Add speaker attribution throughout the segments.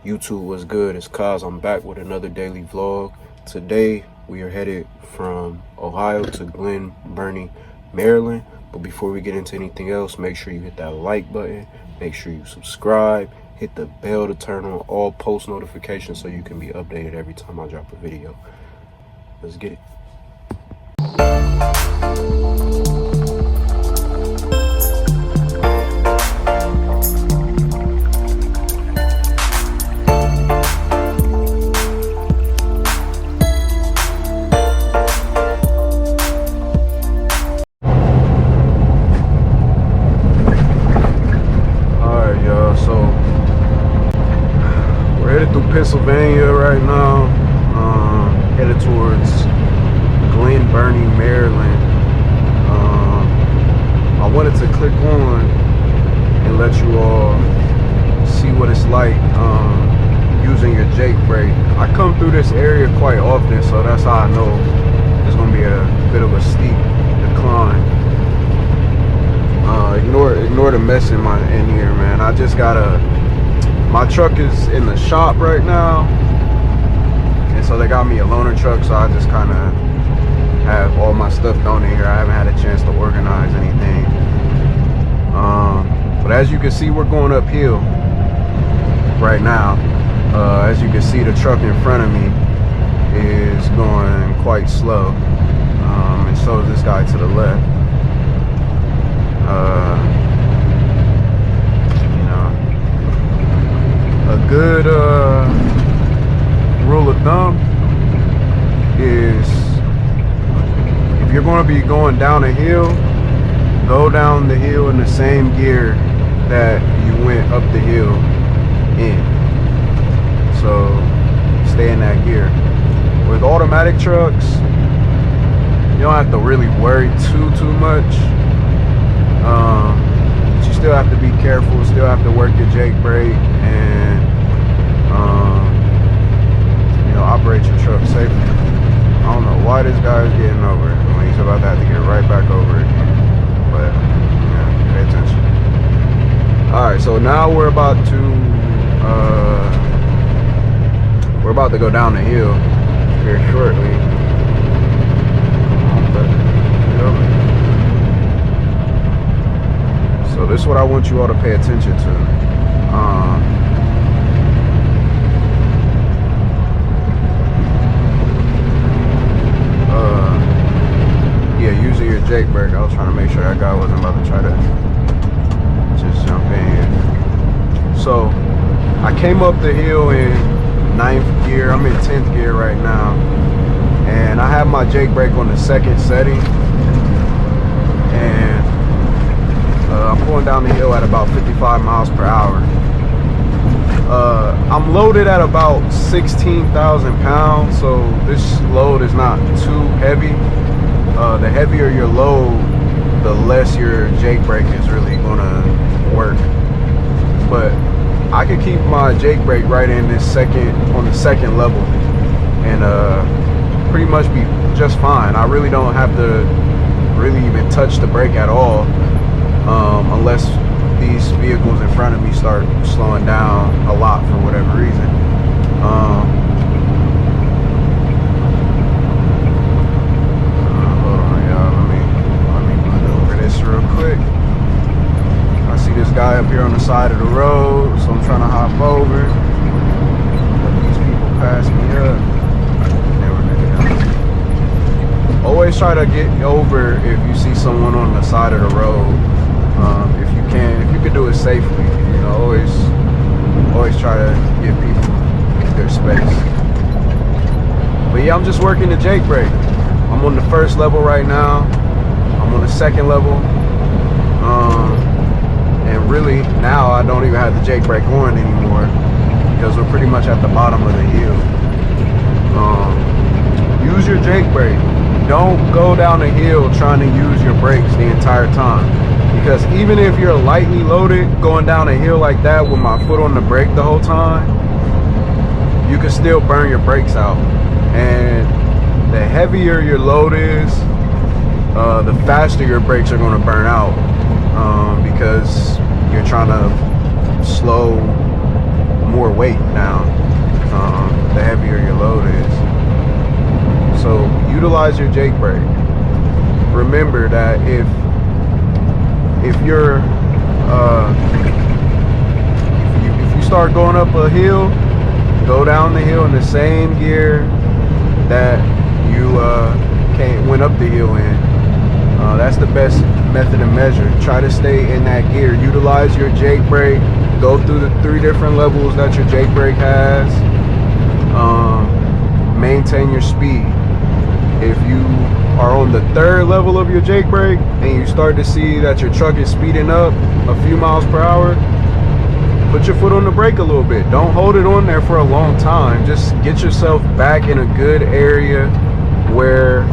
Speaker 1: YouTube was good. It's Kaz. I'm back with another daily vlog. Today we are headed from Ohio to Glen Burnie, Maryland. But before we get into anything else, make sure you hit that like button. Make sure you subscribe. Hit the bell to turn on all post notifications so you can be updated every time I drop a video. Let's get it. Pennsylvania right now, headed towards Glen Burnie, Maryland. I wanted to click on and let you all see what it's like using your Jake brake. I come through this area quite often, so that's how I know there's going to be a bit of a steep decline. Ignore the mess in here, man. I just gotta. My truck is in the shop right now, and so they got me a loaner truck, so I just kind of have all my stuff down here. I haven't had a chance to organize anything. But as you can see, we're going uphill right now. As you can see, the truck in front of me is going quite slow, and so is this guy to the left. A good rule of thumb is if you're going to be going down a hill, go down the hill in the same gear that you went up the hill in. So stay in that gear. With automatic trucks, you don't have to really worry too much. But you still have to be careful, still have to work your Jake brake and operate your truck safely. I don't know why this guy is getting over it when he's about to have to get right back over it again. But yeah, pay attention. Alright, so now we're about to go down the hill here shortly. So this is what I want you all to pay attention to. Using your Jake brake. I was trying to make sure that guy wasn't about to try to just jump in here. So I came up the hill in 9th gear. I'm in 10th gear right now, and I have my Jake brake on the second setting, and I'm going down the hill at about 55 miles per hour. I'm loaded at about 16,000 pounds, so this load is not too heavy. The heavier your load, the less your Jake brake is really gonna work. But I could keep my Jake brake right in this on the second level, and pretty much be just fine. I really don't have to really even touch the brake at all, unless these vehicles in front of me start slowing down a lot for whatever reason. Real quick. I see this guy up here on the side of the road, so I'm trying to hop over. Let these people pass me up. Always try to get over if you see someone on the side of the road. If you can, if you can do it safely, always try to give people their space. But yeah, I'm just working the Jake brake. I'm on the first level right now. I'm on the second level, and really now I don't even have the Jake brake on anymore because we're pretty much at the bottom of the hill. Use your Jake brake. Don't go down the hill trying to use your brakes the entire time, because even if you're lightly loaded going down a hill like that with my foot on the brake the whole time, you can still burn your brakes out. And the heavier your load is, the faster your brakes are going to burn out, because you're trying to slow more weight down, the heavier your load is. So utilize your Jake brake. Remember that if you're if you start going up a hill, go down the hill in the same gear that you went up the hill in. That's the best method of measure. Try to stay in that gear. Utilize your Jake brake. Go through the 3 different levels that your Jake brake has. Maintain your speed. If you are on the 3rd level of your Jake brake and you start to see that your truck is speeding up a few miles per hour, put your foot on the brake a little bit. Don't hold it on there for a long time. Just get yourself back in a good area where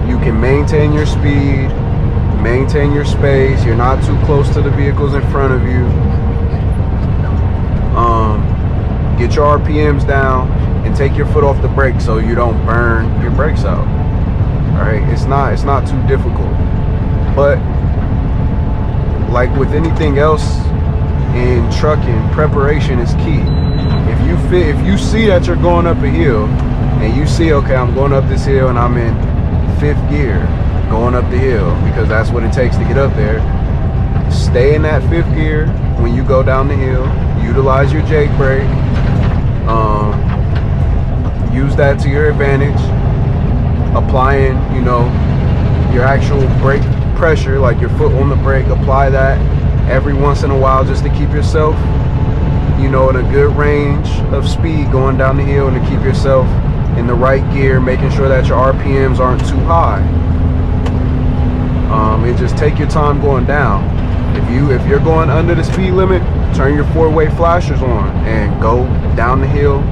Speaker 1: you can maintain your speed, maintain your space. You're not too close to the vehicles in front of you. Get your RPMs down and take your foot off the brake so you don't burn your brakes out. All right, it's not too difficult. But like with anything else in trucking, preparation is key. If you see that you're going up a hill and you see, okay, I'm going up this hill and I'm in 5th gear going up the hill, because that's what it takes to get up there, stay in that 5th gear when you go down the hill. Utilize your Jake brake. Use that to your advantage. Applying, your actual brake pressure, like your foot on the brake, apply that every once in a while just to keep yourself, in a good range of speed going down the hill, and to keep yourself in the right gear, making sure that your RPMs aren't too high. And just take your time going down. If you're going under the speed limit, turn your 4-way flashers on and go down the hill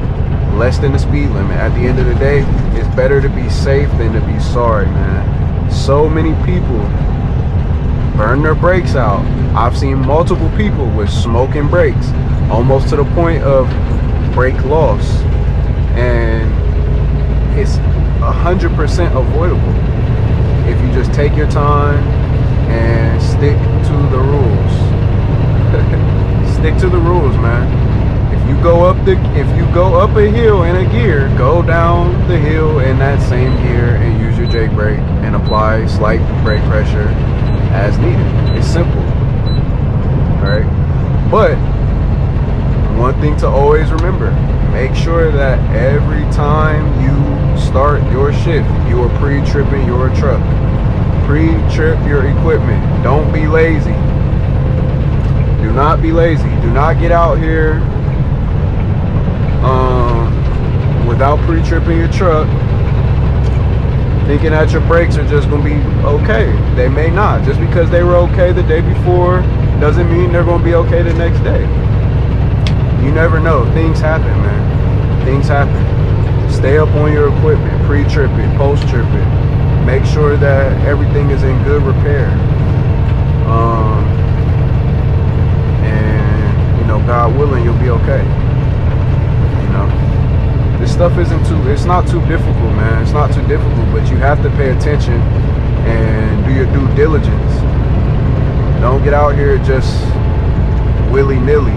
Speaker 1: less than the speed limit. At the end of the day, it's better to be safe than to be sorry, man. So many people burn their brakes out. I've seen multiple people with smoking brakes, almost to the point of brake loss, and it's 100% avoidable if you just take your time and stick to the rules. Stick to the rules, man. If you go up a hill in a gear, go down the hill in that same gear and use your Jake brake and apply slight brake pressure as needed. It's simple. Alright? But one thing to always remember, make sure that every time you start your shift, you are pre-tripping your truck. Pre-trip your equipment. Don't be lazy. Do not be lazy. Do not get out here without pre-tripping your truck, thinking that your brakes are just going to be okay. They may not. Just because they were okay the day before doesn't mean they're going to be okay the next day. You never know. Things happen, man. Things happen. Stay up on your equipment. Pre-trip it, post-trip it. Make sure that everything is in good repair. And, God willing, you'll be okay. This stuff it's not too difficult, man. It's not too difficult, but you have to pay attention and do your due diligence. Don't get out here just willy-nilly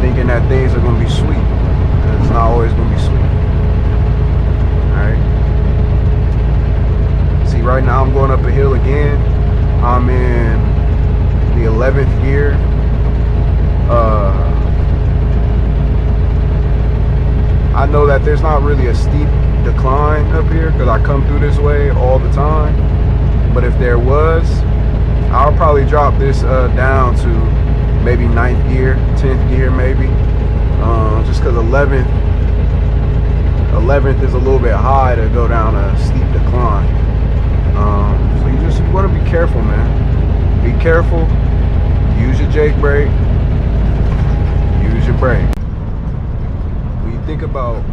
Speaker 1: thinking that things are going to be sweet. It's not always going to be sweet. Alright? See, right now I'm going up a hill again. I'm in the 11th gear. I know that there's not really a steep decline up here because I come through this way all the time. But if there was, I'll probably drop this down to maybe 9th gear, 10th gear maybe. Just because 11th is a little bit high to go down a steep decline. So you want to be careful, man. Be careful. Use your Jake brake. Use your brake. Think about,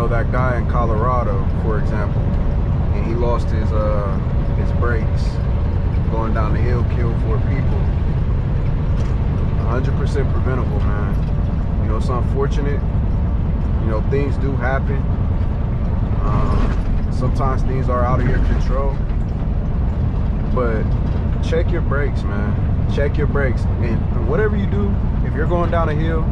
Speaker 1: that guy in Colorado, for example, and he lost his brakes going down the hill, killed 4 people. 100% preventable, man. It's unfortunate. Things do happen. Sometimes things are out of your control, but check your brakes, man. Check your brakes, and whatever you do, if you're going down a hill,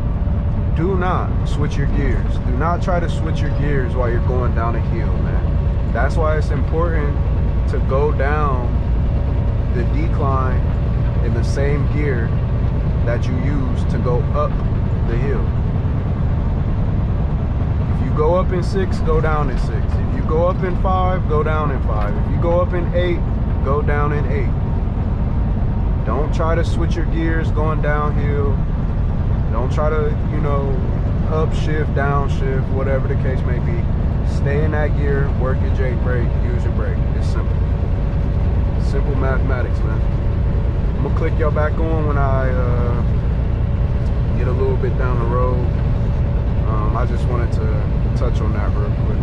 Speaker 1: do not switch your gears. Do not try to switch your gears while you're going down a hill, man. That's why it's important to go down the decline in the same gear that you use to go up the hill. If you go up in 6, go down in 6. If you go up in 5, go down in 5. If you go up in 8, go down in 8. Don't try to switch your gears going downhill. Don't try to, upshift, downshift, whatever the case may be. Stay in that gear, work your Jake brake, use your brake. It's simple. Simple mathematics, man. I'm gonna click y'all back on when I get a little bit down the road. I just wanted to touch on that real quick.